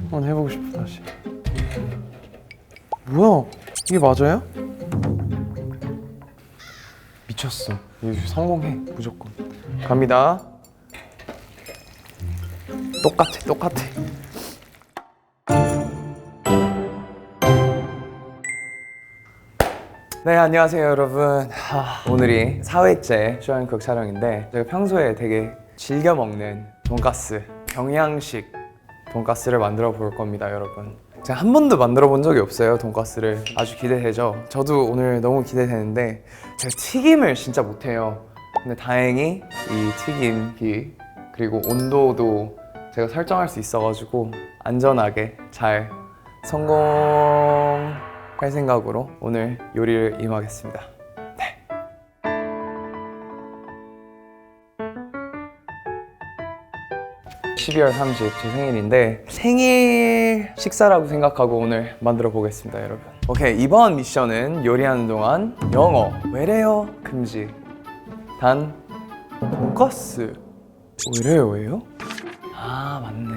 한번 해보고 싶어 다시. 뭐야? 이게 맞아요? 미쳤어. 이거 성공해 무조건. 갑니다. 똑같아. 네, 안녕하세요 여러분. 오늘이 4회째 쇼앤쿡 촬영인데 제가 평소에 되게 즐겨 먹는 돈가스, 경양식 돈가스를 만들어 볼 겁니다 여러분. 제가 한 번도 만들어 본 적이 없어요 돈가스를. 아주 기대되죠? 저도 오늘 너무 기대되는데 제가 튀김을 진짜 못해요. 근데 다행히 이 튀김기 그리고 온도도 제가 설정할 수 있어가지고 안전하게 잘 성공할 생각으로 오늘 요리를 임하겠습니다. 네. (12월 30일) 제 생일인데 생일 식사라고 생각하고 오늘 만들어 보겠습니다 여러분. 오케이, 이번 미션은 요리하는 동안 영어 외래어 금지. 단 돈가스 외래어예요? 아 맞네.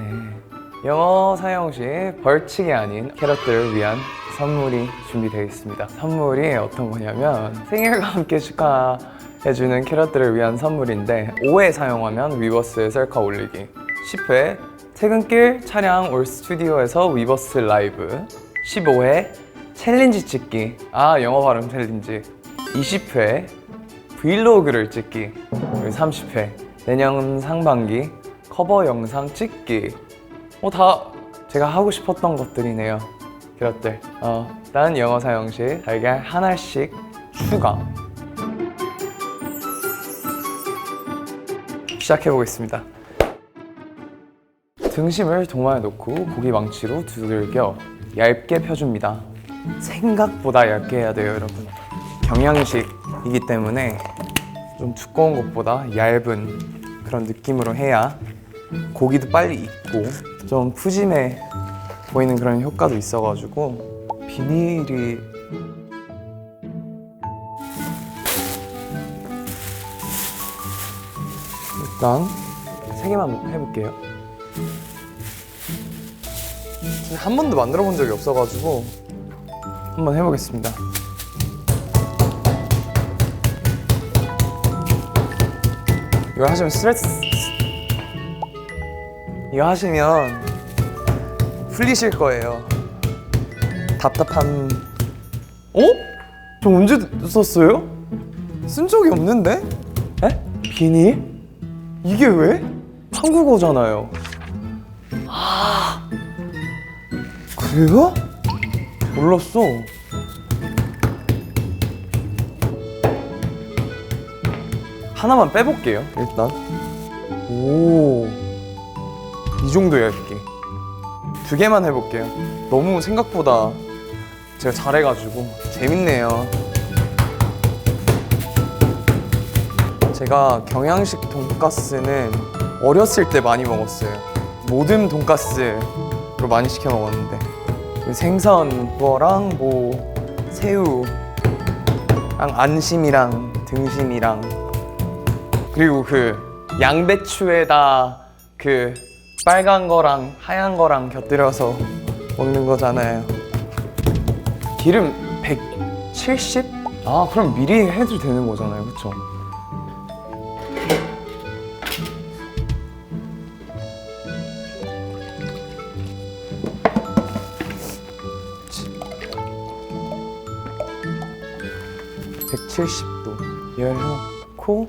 영어 사용 시 벌칙이 아닌 캐럿들을 위한 선물이 준비되어 있습니다. 선물이 어떤 거냐면 생일과 함께 축하해주는 캐럿들을 위한 선물인데 5회 사용하면 위버스에 셀카 올리기, 10회 퇴근길 차량 올 스튜디오에서 위버스 라이브, 15회 챌린지 찍기, 영어 발음 챌린지, 20회 브이로그를 찍기, 그리고 30회 내년 상반기 커버 영상 찍기. 다 제가 하고 싶었던 것들이네요 캐럿들. 일단 영어 사용 시 달걀 하나씩 추가. 시작해 보겠습니다. 등심을 도마에 넣고 고기 망치로 두들겨 얇게 펴줍니다. 생각보다 얇게 해야 돼요 여러분. 경양식이기 때문에 좀 두꺼운 것보다 얇은 그런 느낌으로 해야 고기도 빨리 익고 좀 푸짐해 보이는 그런 효과도 있어가지고. 비닐이 일단 3개만 해볼게요. 한 번도 만들어 본 적이 없어가지고 한번 해보겠습니다. 이거 하시면 이거 하시면 풀리실 거예요. 답답한. 저 언제 썼어요? 쓴 적이 없는데? 에? 비닐? 이게 왜? 한국어잖아요. 그래요? 몰랐어. 하나만 빼볼게요 일단. 이 정도 얇게 2개만 해볼게요. 너무 생각보다 제가 잘해가지고 재밌네요. 제가 경양식 돈가스는 어렸을 때 많이 먹었어요. 모듬 돈가스로 많이 시켜 먹었는데 생선 거랑 새우랑 안심이랑 등심이랑 그리고 양배추에다 빨간 거랑 하얀 거랑 곁들여서 먹는 거잖아요. 기름 170? 그럼 미리 해도 되는 거잖아요, 그쵸? (170도) 열놓고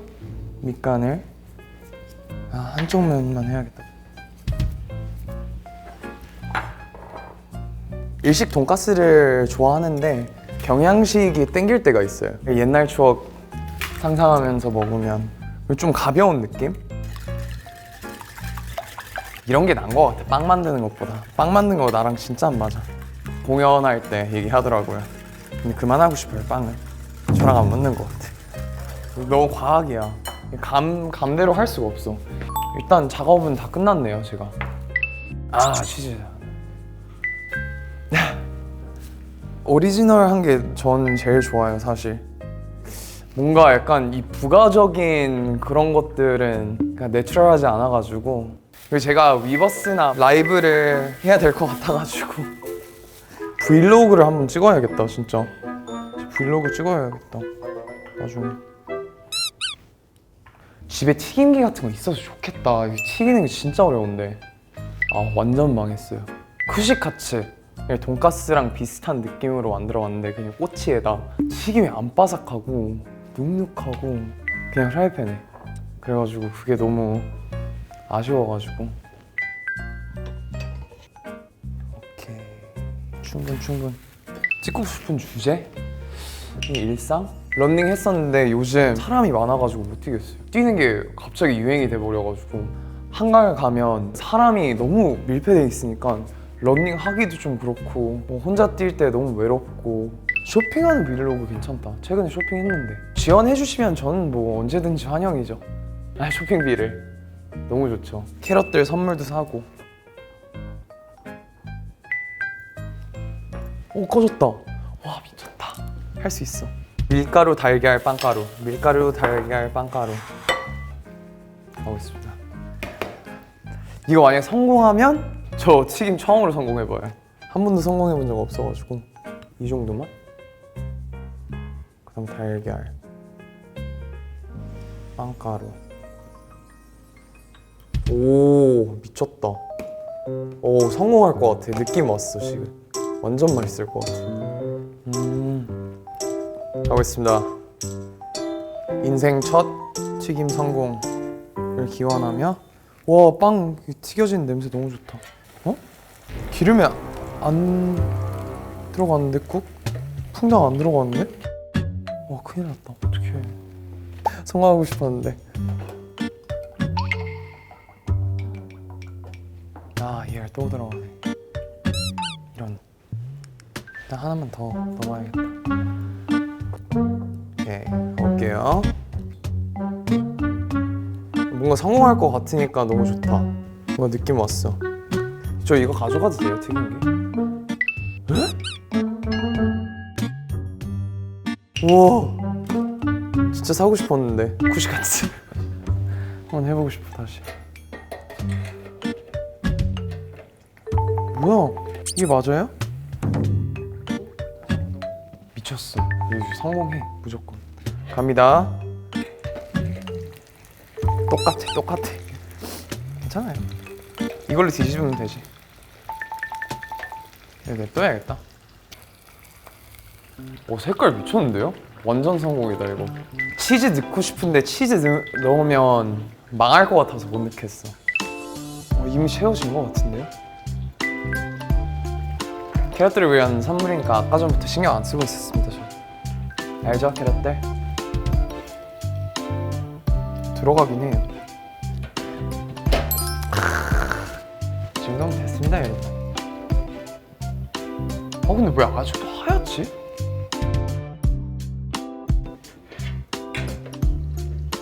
밑간을 한쪽 면만 해야겠다. 일식 돈가스를 좋아하는데 경양식이 땡길 때가 있어요. 옛날 추억 상상하면서 먹으면 좀 가벼운 느낌? 이런 게 나은 것 같아. 빵 만드는 것보다. 빵 만드는 거 나랑 진짜 안 맞아. 공연할 때 얘기하더라고요. 근데 그만하고 싶어요 빵은. 저랑 안 맞는 것 같아. 너무 과학이야. 감대로 할 수가 없어. 일단 작업은 다 끝났네요 제가. 치즈. 오리지널 한 게 전 제일 좋아요 사실. 뭔가 약간 이 부가적인 그런 것들은 그냥 내추럴하지 않아가지고 그리고 제가 위버스나 라이브를 해야 될 것 같아가지고 브이로그를 한번 찍어야겠다 진짜. 브이로그 찍어야겠다 나중에. 집에 튀김기 같은 거 있어서 좋겠다. 이거 튀기는 게 진짜 어려운데. 아 완전 망했어요. 쿠시카츠 돈가스랑 비슷한 느낌으로 만들어봤는데 그냥 꼬치에다 튀김이 안 바삭하고 눅눅하고 그냥 프라이팬에. 그래가지고 그게 너무 아쉬워가지고. 오케이 충분. 찍고 싶은 주제? 일상? 러닝 했었는데 요즘 사람이 많아가지고 못 뛰겠어요. 뛰는 게 갑자기 유행이 돼버려가지고 한강에 가면 사람이 너무 밀폐돼 있으니까 러닝 하기도 좀 그렇고 뭐 혼자 뛸 때 너무 외롭고. 쇼핑하는 브이로그 괜찮다. 최근에 쇼핑했는데 지원해주시면 저는 뭐 언제든지 환영이죠. 쇼핑비를. 너무 좋죠. 캐럿들 선물도 사고. 오 꺼졌다. 와 미쳤다. 할 수 있어. 밀가루 달걀 빵가루. 밀가루 달걀 빵가루 가보겠습니다. 이거 만약에 성공하면 저 튀김 처음으로 성공해봐요. 한 번도 성공해본 적 없어가지고. 이 정도만? 그다음 달걀 빵가루. 오 미쳤다. 오 성공할 것 같아. 느낌 왔어 지금. 완전 맛있을 것 같아. 가보겠습니다. 인생 첫 튀김 성공을 기원하며. 와 빵 튀겨지는 냄새 너무 좋다. 어? 기름이 안 들어갔는데 국? 풍당 안 들어갔는데? 와 큰일 났다. 어떡해. 성공하고 싶었는데. 아 ER 또 들어가네. 이런. 일단 하나만 더 넣어야겠다. 오케이 가볼게요. 뭔가 성공할 것 같으니까 너무 좋다. 뭔가 느낌 왔어. 저 이거 가져가도 돼요 튀김기? 에? 우와 진짜 사고 싶었는데. 쿠시카츠 한번 해보고 싶어 다시. 뭐야 이게 맞아요? 미쳤어. 이거 성공해 무조건. 갑니다. 똑같아. 괜찮아요. 이걸로 뒤집으면 되지. 네, 또 해야겠다. 오 색깔 미쳤는데요? 완전 성공이다 이거. 치즈 넣고 싶은데 치즈 넣으면 망할 것 같아서 못 넣겠어. 이미 채워진 것 같은데요? 캐럿들을 위한 선물이니까 아까 전부터 신경 안 쓰고 있었습니다 저. 알죠 캐럿들? 들어가긴 해요. 지금 너무 됐습니다 여러분. 근데 왜 아직도 하얗지?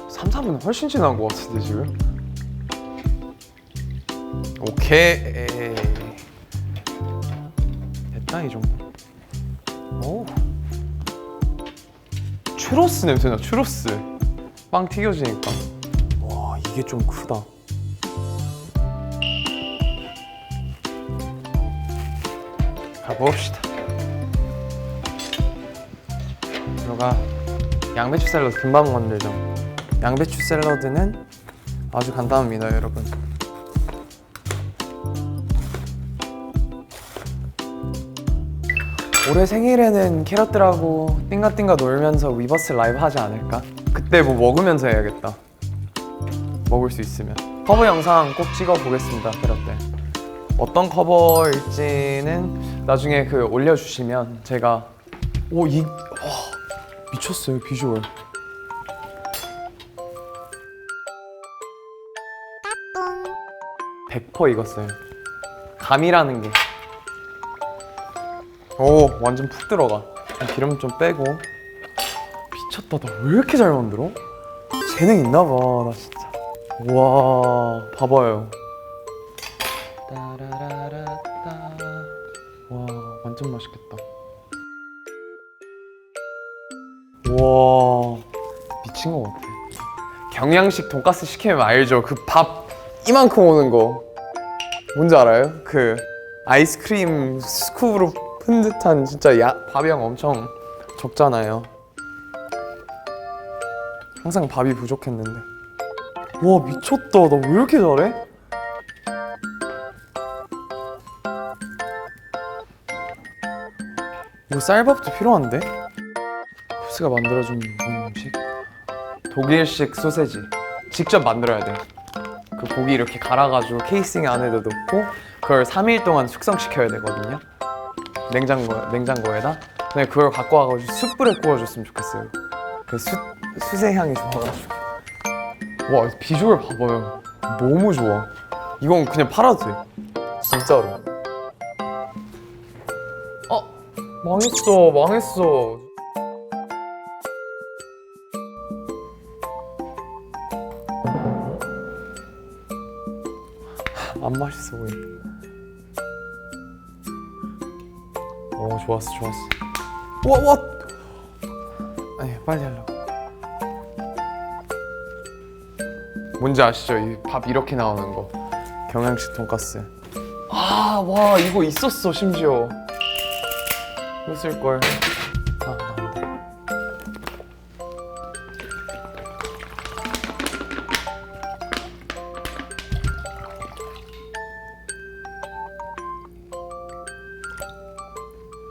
삼, 4분은 훨씬 지난 것 같은데 지금? 오케이 됐다 이 정도. 오 추로스 냄새나. 추로스 빵 튀겨지니까. 와 이게 좀 크다. 가봅시다. 들어가. 양배추 샐러드 금방 만들죠. 양배추 샐러드는 아주 간단합니다 여러분. 올해 생일에는 캐럿들하고 띵가띵가 놀면서 위버스 라이브 하지 않을까? 그때 뭐 먹으면서 해야겠다. 먹을 수 있으면. 커버 영상 꼭 찍어 보겠습니다 캐럿들. 어떤 커버일지는 나중에 올려주시면 제가. 와 미쳤어요 비주얼. 따뚱 100% 익었어요. 감이라는 게. 오 완전 푹 들어가. 기름 좀 빼고. 미쳤다. 나 왜 이렇게 잘 만들어? 재능 있나봐 나 진짜. 와 봐봐요. 따라라라따. 와 완전 맛있겠다. 와 미친 것 같아. 경양식 돈가스 시키면 알죠? 그 밥 이만큼 오는 거 뭔지 알아요? 그 아이스크림 스쿱으로 푼 듯한 진짜 밥이랑 엄청 적잖아요. 항상 밥이 부족했는데. 와 미쳤다. 나 왜 이렇게 잘해? 이거 쌀밥도 필요한데? 코스가 만들어준 음식. 독일식 소세지 직접 만들어야 돼. 그 고기 이렇게 갈아가지고 케이싱 안에다 넣고 그걸 3일 동안 숙성시켜야 되거든요. 냉장고에다. 근데 그걸 갖고 와가지고 숯불에 구워줬으면 좋겠어요. 그 숯의 향이 좋아가지고. 와 비주얼 봐봐요. 너무 좋아. 이건 그냥 팔아도 돼. 진짜로. 망했어. 안 맛있어 보인다. 좋았어. 와. 아니 빨리 하려고. 뭔지 아시죠? 이 밥 이렇게 나오는 거. 경양식 돈가스. 와 이거 있었어 심지어. 이거 쓸걸. 나온다.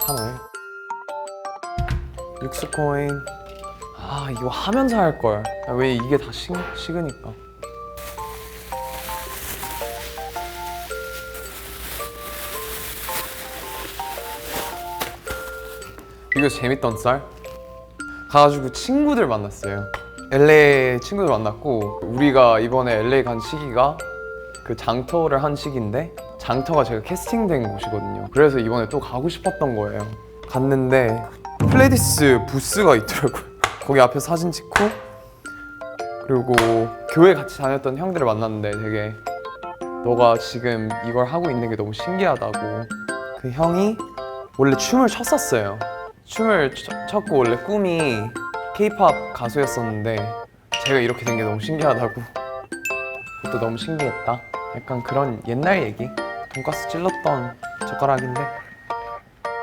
하나에 육수 코인. 이거 하면서 할걸. 왜 이게 다 식으니까. 이거 재밌던 썰? 가가지고 친구들 만났어요. LA 친구들 만났고, 우리가 이번에 LA 간 시기가 그 장터를 한 시기인데, 장터가 제가 캐스팅된 곳이거든요. 그래서 이번에 또 가고 싶었던 거예요. 갔는데 플레디스 부스가 있더라고요. 거기 앞에 사진 찍고, 그리고 교회 같이 다녔던 형들을 만났는데 되게 너가 지금 이걸 하고 있는 게 너무 신기하다고. 그 형이 원래 춤을 췄었어요. 춤을 췄고 원래 꿈이 K-pop 가수였었는데 제가 이렇게 된 게 너무 신기하다고. 그것도 너무 신기했다. 약간 그런 옛날 얘기. 돈가스 찔렀던 젓가락인데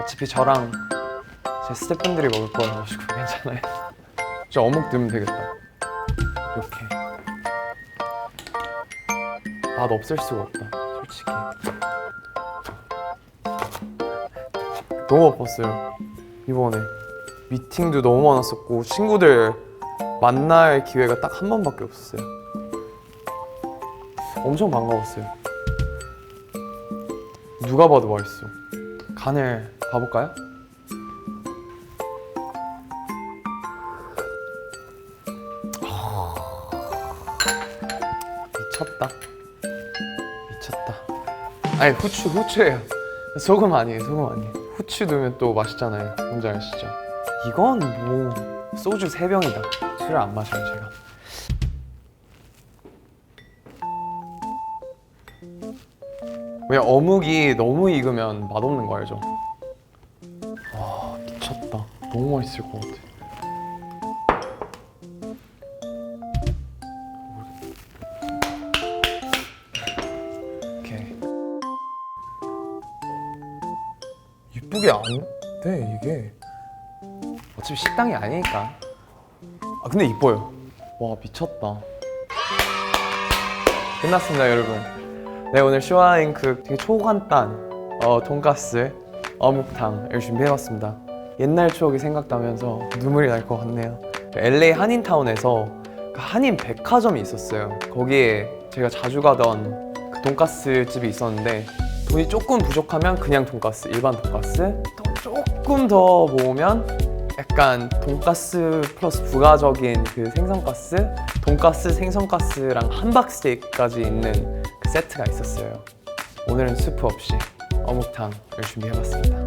어차피 저랑 제 스태프분들이 먹을 거여가지고 괜찮아요. 진짜 어묵 넣으면 되겠다. 이렇게 맛 없을 수가 없다 솔직히. 너무 바빴어요 이번에. 미팅도 너무 많았었고 친구들 만날 기회가 딱 한 번밖에 없었어요. 엄청 반가웠어요. 누가 봐도 맛있어. 간을 봐볼까요? 미쳤다. 아니 후추예요. 소금 아니에요. 후추 넣으면 또 맛있잖아요. 뭔지 아시죠? 이건 뭐 소주 3병이다. 술을 안 마셔요 제가. 왜냐 어묵이 너무 익으면 맛없는 거 알죠? 와 미쳤다. 너무 맛있을 것 같아. 이쁘게 안 돼 이게. 어차피 식당이 아니니까. 근데 이뻐요. 와 미쳤다. 끝났습니다 여러분. 네 오늘 쇼와잉크 되게 초간단 돈가스 어묵탕을 준비해봤습니다. 옛날 추억이 생각나면서 눈물이 날 것 같네요. LA 한인타운에서 그 한인 백화점이 있었어요. 거기에 제가 자주 가던 그 돈가스 집이 있었는데 돈이 조금 부족하면 그냥 돈가스, 일반 돈가스, 또 조금 더 모으면 약간 돈가스 플러스 부가적인 그 생선가스, 돈가스, 생선가스랑 함박스테이크까지 있는 그 세트가 있었어요. 오늘은 스프 없이 어묵탕을 준비해봤습니다.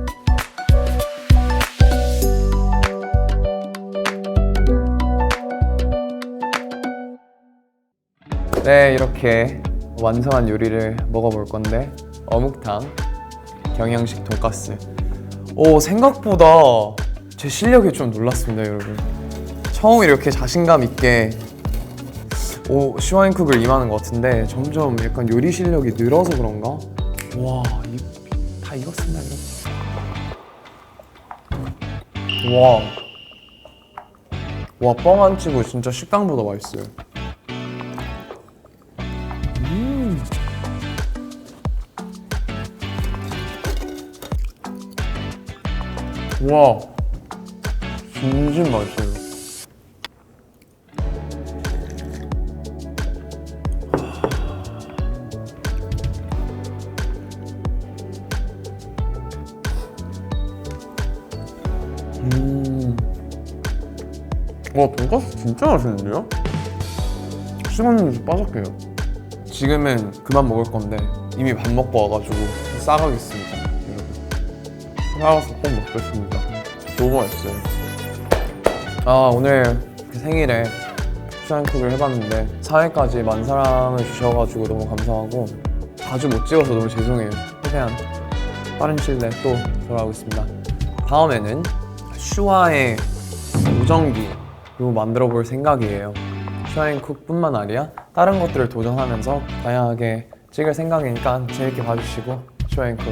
네, 이렇게 완성한 요리를 먹어볼 건데 어묵탕, 경양식 돈가스. 생각보다 제 실력에 좀 놀랐습니다 여러분. 처음 이렇게 자신감 있게 슈와인쿡을 임하는 것 같은데 점점 약간 요리 실력이 늘어서 그런가? 와, 다 익었습니다. 와, 뻥 안 치고 진짜 식당보다 맛있어요. 와, 진심 맛있어요. 와, 돈가스 진짜 맛있는데요? 식었는지 빠삭해요. 지금은 그만 먹을 건데 이미 밥 먹고 와가지고 싸가겠습니다, 여러분. 싸가서 꼭 먹겠습니다. 너무 맛있어요. 오늘 그 생일에 슈와인쿡을 해봤는데 4회까지 만사랑을 주셔가지고 너무 감사하고 자주 못 찍어서 너무 죄송해요. 최대한 빠른 시일 내에 또 돌아오겠습니다. 다음에는 슈와의 무전기로 만들어 볼 생각이에요. 슈와인쿡 뿐만 아니라 다른 것들을 도전하면서 다양하게 찍을 생각이니까 재밌게 봐주시고 슈와인쿡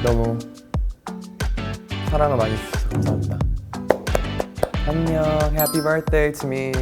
너무 사랑을 많이 주셔서 감사합니다. 안녕, Happy birthday to me.